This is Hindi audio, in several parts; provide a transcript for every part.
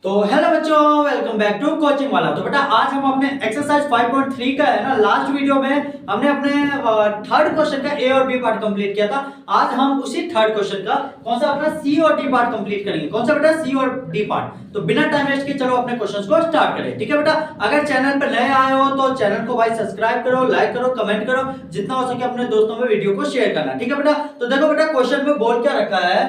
तो हेलो बच्चों, वेलकम बैक टू कोचिंग वाला। तो बेटा आज हम अपने एक्सरसाइज 5.3 का है ना, लास्ट वीडियो में हमने अपने थर्ड क्वेश्चन का ए और बी पार्ट कंप्लीट किया था। आज हम उसी थर्ड क्वेश्चन का कौन सा अपना सी और डी पार्ट कंप्लीट करेंगे। कौन सा बेटा? सी और डी पार्ट। तो बिना टाइम वेस्ट के चलो अपने क्वेश्चंस को स्टार्ट करें। ठीक है बेटा, अगर चैनल पर नए आए हो तो चैनल को भाई सब्सक्राइब करो, लाइक करो, कमेंट करो, जितना हो सके अपने दोस्तों में वीडियो को शेयर करना। ठीक है बेटा, तो देखो बेटा क्वेश्चन में बोल क्या रखा है,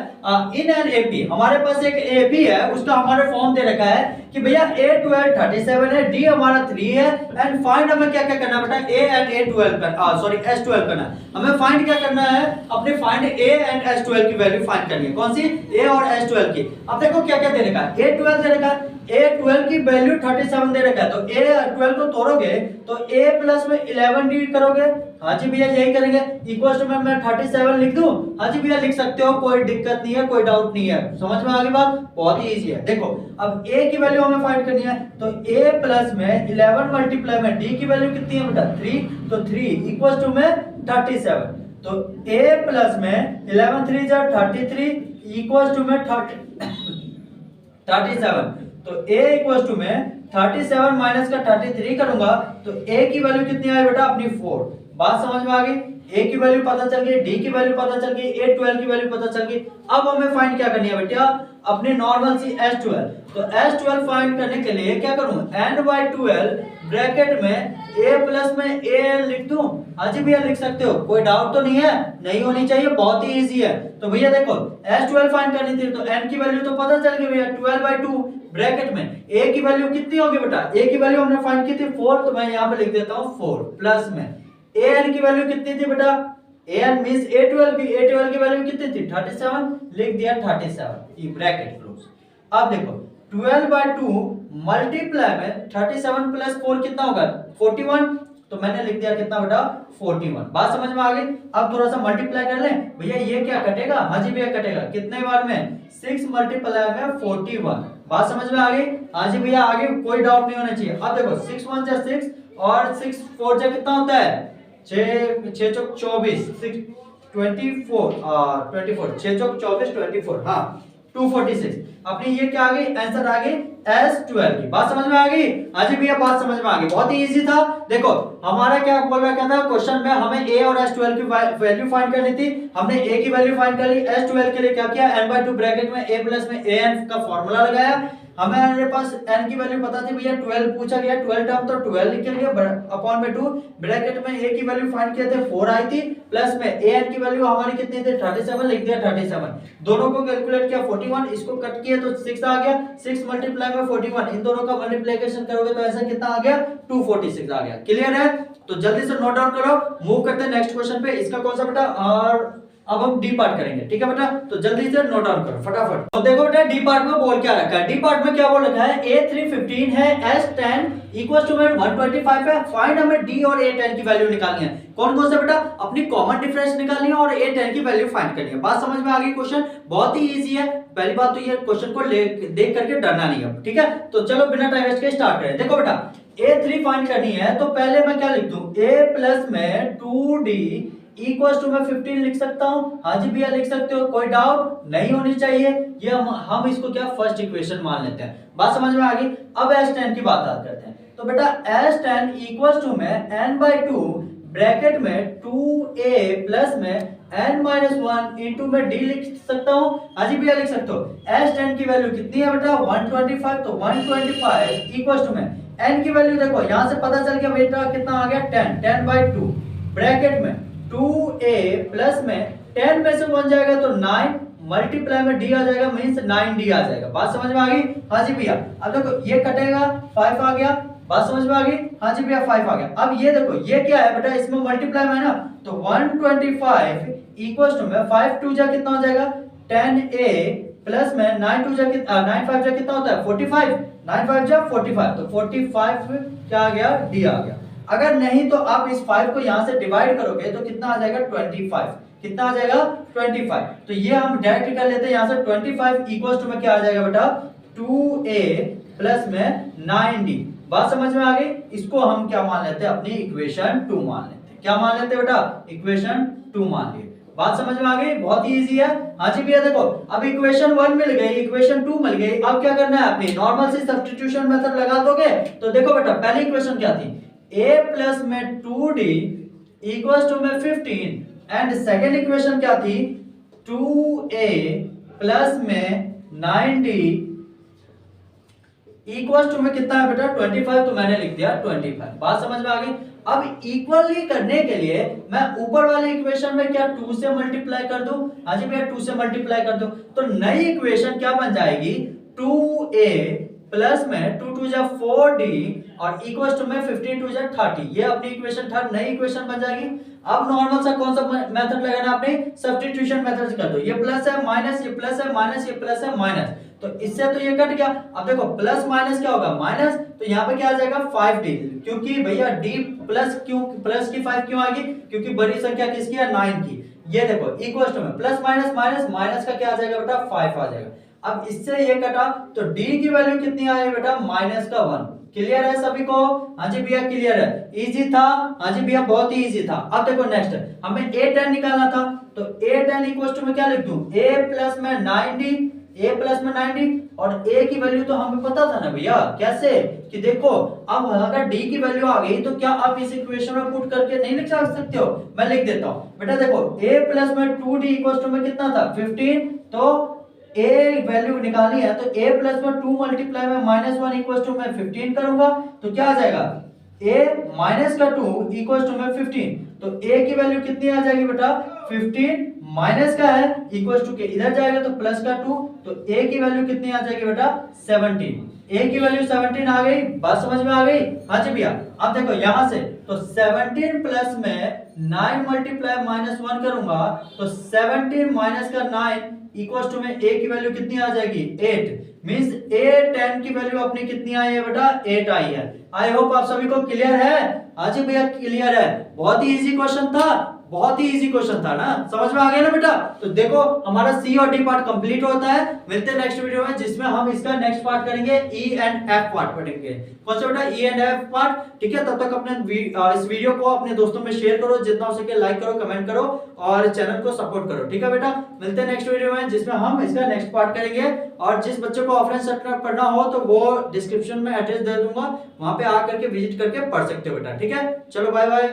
इन एन एपी, हमारे पास एक एपी है, उसका हमारे फॉर्म दे रखा है कि भैया A12 37 है, D हमारा 3 है, एंड फाइंड हमें क्या क्या करना है बेटा, A एंड A12 का सॉरी S12 करना है। हमें फाइंड क्या करना है, अपने फाइंड A एंड S12 की वैल्यू फाइंड करनी है। कौन सी? A और S12 की। अब देखो क्या क्या दे रखा है, A12 दे रखा है, A12 की वैल्यू 37 दे रखा है, तो A12 को तोड़ोगे तो A प्लस में 11D करोगे। हाँ जी भैया यही करेंगे, इक्वल टू में मैं 37 लिख दूं। हाँ जी भैया लिख सकते हो, कोई दिक्कत नहीं है, कोई डाउट नहीं है। समझ में आ गई बात? बहुत ही इजी है। देखो अब A की वैल्यू हमें फाइंड करनी है, तो A प्लस में 11 मल्टीप्लाई में D की वैल्यू कितनी है बेटा? 3, तो 3 इक्वल टू में 37। तो A प्लस में 11 3 जा 33 इक्वल टू में 37। तो A इक्वल टू में 37 माइनस का 33 करूंगा तो A की वैल्यू कितनी आई बेटा? अपनी 4। बात समझ में आ गई? A की वैल्यू पता चल गई, D की वैल्यू पता चल गई, A12 की वैल्यू पता चल गई। अब हमें फाइंड क्या करनी है बेटा? अपनी नॉर्मल सी S12। तो S12 फाइंड करने के लिए क्या करूं, n/12 ब्रैकेट में A प्लस में AN लिख दूं। हाँ जी भैया लिख सकते हो, कोई डाउट तो नहीं है? नहीं होनी चाहिए, बहुत ही इजी है। तो भैया देखो S12 फाइंड करनी थी, तो n की वैल्यू तो पता चल गई भैया, 12/2 ब्रैकेट में A की वैल्यू कितनी होगी बेटा? A की वैल्यू हमने फाइंड की थी 4, तो मैं यहाँ पे लिख देता हूँ 4 प्लस में AN की वैल्यू कितनी थी बेटा? AN मींस A12 की वैल्यू कितनी थी? 37, लिख दिया 37 ये ब्रैकेट क्लोज। अब देखो 12/2 मल्टीप्लाई में 37 प्लस 4 कितना होगा? 41, तो मैंने लिख दिया कितना बेटा? 41। बात समझ में आ गई? अब थोड़ा सा मल्टीप्लाई कर लें भैया, ये क्या कटेगा? हाँ जी भैया कटेगा, कितने बार में? 6 मल्टीप्लाई में 41। बात समझ में आ गई? हाँ जी भैया आगे कोई डाउट नहीं होना चाहिए। अब देखो 6 1 जा 6 और 6 4 जा कितना होता है? 6 6 चौक 24, 6 24 24, 6 चौक 24 24, हाँ 246। अपनी ये क्या आ गई? आंसर आ गई S12 की। बात समझ में आ गई? हाँ जी भैया बात समझ में आ गई, बहुत ही इजी था। देखो हमारा क्या बोल रहा था क्वेश्चन में, हमें A और S12 की वैल्यू फाइंड करनी थी। हमने A की वैल्यू फाइंड कर ली, S12 के लिए क्या किया, n/2 ब्रैकेट में A प्लस में AN का फॉर्मूला लगाया। हमारे पास n की वैल्यू पता थी भैया, 12 पूछा गया, 12 टर्म तो 12 लिख लिया अपॉन में 2 ब्रैकेट में A की वैल्यू फाइंड किए थे 4 आई थी, प्लस में AN की वैल्यू हमारी कितनी थी? 37, लिख दिया 37। दोनों को कैलकुलेट किया 41, इसको कट किया तो 6 आ गया, 6 मल्टीप्लाई में 41, इन दोनों का मल्टीप्लिकेशन करोगे तो ऐसा कितना आ गया? 246 आ गया। क्लियर है? तो जल्दी से नोट डाउन करो, मूव करते हैं नेक्स्ट क्वेश्चन पे। इसका कौन सा बेटा? और अब हम डी पार्ट करेंगे। ठीक है बेटा, तो जल्दी से नोट डाउन करो फटाफट। तो देखो बेटा डी पार्ट में बोल क्या रखा है, डी पार्ट में क्या बोल रखा है, A315 है, S10 इक्वल टू 125 है। फाइंड हमें D और A10 की वैल्यू निकालनी है। कौन कौन से बेटा? अपनी कॉमन डिफरेंस निकालनी है और A10 की वैल्यू फाइंड करनी है। बात समझ में आ गई? क्वेश्चन बहुत ही इजी है। पहली बात तो ये क्वेश्चन को देख करके डरना नहीं है। ठीक है, तो चलो बिना टाइम वेस्ट के स्टार्ट करें। देखो बेटा A3 फाइंड करनी है, तो पहले मैं क्या लिख दूं, A प्लस में 2D इक्वल टू में 15 लिख सकता हूं। हाँ जी भैया लिख सकते हो, कोई डाउट नहीं होनी चाहिए। ये हम इसको क्या फर्स्ट इक्वेशन मान लेते हैं। बात समझ में आ गई? अब S10 की बात करते हैं। तो बेटा S10 इक्वल टू में n/2 ब्रैकेट में 2A प्लस में n-1 इंटू में D लिख सकता हूं। हाँ जी भैया लिख सकते हो। S10 की वैल्यू कितनी है बेटा? 125, तो 125 इक्वल टू में n की वैल्यू देखो यहां से पता चल गया बेटा कितना आ गया? 10, 10/2 ब्रैकेट में 2A प्लस में 10 में से 1 जाएगा तो 9 मल्टीप्लाई में D आ जाएगा, मींस 9D आ जाएगा। बात समझ में आ गई? हाँ जी भैया। अब देखो ये कटेगा, 5 आ गया। बात समझ में आ गई? हाँ जी भैया 5 आ गया। अब ये देखो ये क्या है बेटा, इसमें मल्टीप्लाई में है ना, तो 125 इक्वल्स टू में 5 2 जा कितना हो जाएगा? 10A प्लस में 9 2 जा कितना, 9 5 जा कितना होता है? 45, 9 5 जा 45, तो 45 क्या आ गया? D आ गया। अगर नहीं तो आप इस 5 को यहां से डिवाइड करोगे तो कितना आ जाएगा? 25। कितना आ जाएगा? 25। तो ये हम डायरेक्ट कर लेते हैं यहां से, 25 इक्वल्स टू में क्या आ जाएगा बेटा? 2A प्लस में 9D। बात समझ में आ गई? इसको हम क्या मान लेते हैं? अपनी इक्वेशन 2 मान लेते हैं। क्या मान लेते हैं बेटा? इक्वेशन 2 मान लिए। बात समझ में आ गई, बहुत ही इजी है। हाँ जी भैया देखो, अब इक्वेशन 1 मिल गई, इक्वेशन 2 मिल गई, अब क्या करना है, अपनी नॉर्मल सी सब्स्टिट्यूशन मेथड लगा दोगे। तो देखो बेटा पहली इक्वेशन क्या थी, a प्लस में 2d इक्वल्स टू में 15 एंड सेकेंड इक्वेशन क्या थी, 2a प्लस में 9d इक्वल्स टू में कितना है बेटा 25, तो मैंने लिख दिया 25। बात समझ में आ गई। अब इक्वली करने के लिए मैं ऊपर वाली इक्वेशन में क्या 2 से मल्टीप्लाई कर दूं, हाँ जी भैया 2 से मल्टीप्लाई कर दूं, तो नई इक्वेशन क्या बन जाएगी, 2a प्लस में 2 2 जा 4d और इक्वल्स टू में 15 2 जा 30, ये अपनी इक्वेशन थर्ड नई इक्वेशन बन जाएगी। अब नॉर्मल सा कौन सा मेथड लगाना, आपने सब्स्टिट्यूशन मेथड से कर दो, ये प्लस है माइनस, ये प्लस है माइनस, ये प्लस है माइनस, तो इससे तो ये कट गया। अब देखो प्लस माइनस क्या होगा, माइनस, तो यहाँ पे क्या आ जाएगा 5d, क्योंकि भैया d प्लस क्यों, प्लस की 5 क्यों आ गई, क्योंकि बड़ी संख्या किसकी है 9 की। ये देखो इक्वल्स टू में प्लस माइनस माइनस, माइनस का क्या आ जाएगा बेटा 5 आ जाएगा। अब इससे ये कटा तो d की वैल्यू कितनी आई बेटा माइनस का 1। क्लियर है सभी को, हाँ जी भैया क्लियर है, इजी था, हाँ जी भैया बहुत ही इजी था। अब देखो नेक्स्ट हमें a10 निकालना था, तो a10 इक्वल्स टू में क्या लिख दूं, a प्लस में 9d, a प्लस में 9d, और a की वैल्यू तो हमें पता था ना भैया, कैसे कि देखो अब अगर d की वैल्यू आ गई तो क्या आप इस इक्वेशन में पुट करके नहीं लिख सकते हो, मैं लिख देता हूं बेटा। देखो a प्लस में 2d इक्वल्स टू में कितना था 15, तो a वैल्यू निकालनी है, तो a प्लस में 2 मल्टीप्लाई में -1 इक्वल्स टू में 15 करूंगा, तो क्या आ जाएगा a माइनस का 2 इक्वल्स टू में 15, तो a की वैल्यू कितनी आ जाएगी बेटा 15, माइनस का है इक्वल्स टू के इधर जाएगा तो प्लस का 2, तो a की वैल्यू कितनी आ जाएगी बेटा 17, a की वैल्यू 17 आ गई। बात समझ में आ गई, हाँ जी भैया। अब देखो यहां से तो 17 प्लस में 9 मल्टीप्लाई -1 करूंगा, तो 17 माइनस का 9 इक्वल्स टू में a की वैल्यू कितनी आ जाएगी 8, मींस a10 की वैल्यू अपनी कितनी आई है बेटा 8 आई है। आई होप आप सभी को क्लियर है, हाँ जी भैया क्लियर है, बहुत ही इजी क्वेश्चन था, बहुत ही इजी क्वेश्चन था ना, समझ में आ गया ना बेटा। तो देखो हमारा सी और डी पार्ट कंप्लीट होता है, मिलते हैं नेक्स्ट वीडियो में जिसमें हम इसका नेक्स्ट पार्ट करेंगे, ई एंड एफ पार्ट पढ़ेंगे। कौन सा बेटा ई एंड एफ पार्ट, ठीक है। तब तक अपने इस वीडियो को अपने दोस्तों में शेयर करो, जितना हो सके लाइक करो, कमेंट करो और चैनल को सपोर्ट करो, ठीक है बेटा। मिलते हैं नेक्स्ट वीडियो में जिसमें हम इसका नेक्स्ट पार्ट करेंगे, और जिस बच्चे को ऑफलाइन सेटअप पढ़ना हो तो वो डिस्क्रिप्शन में एड्रेस दे दूंगा, वहां पे आकर के विजिट करके पढ़ सकते हो बेटा, ठीक है। चलो बाय बाय।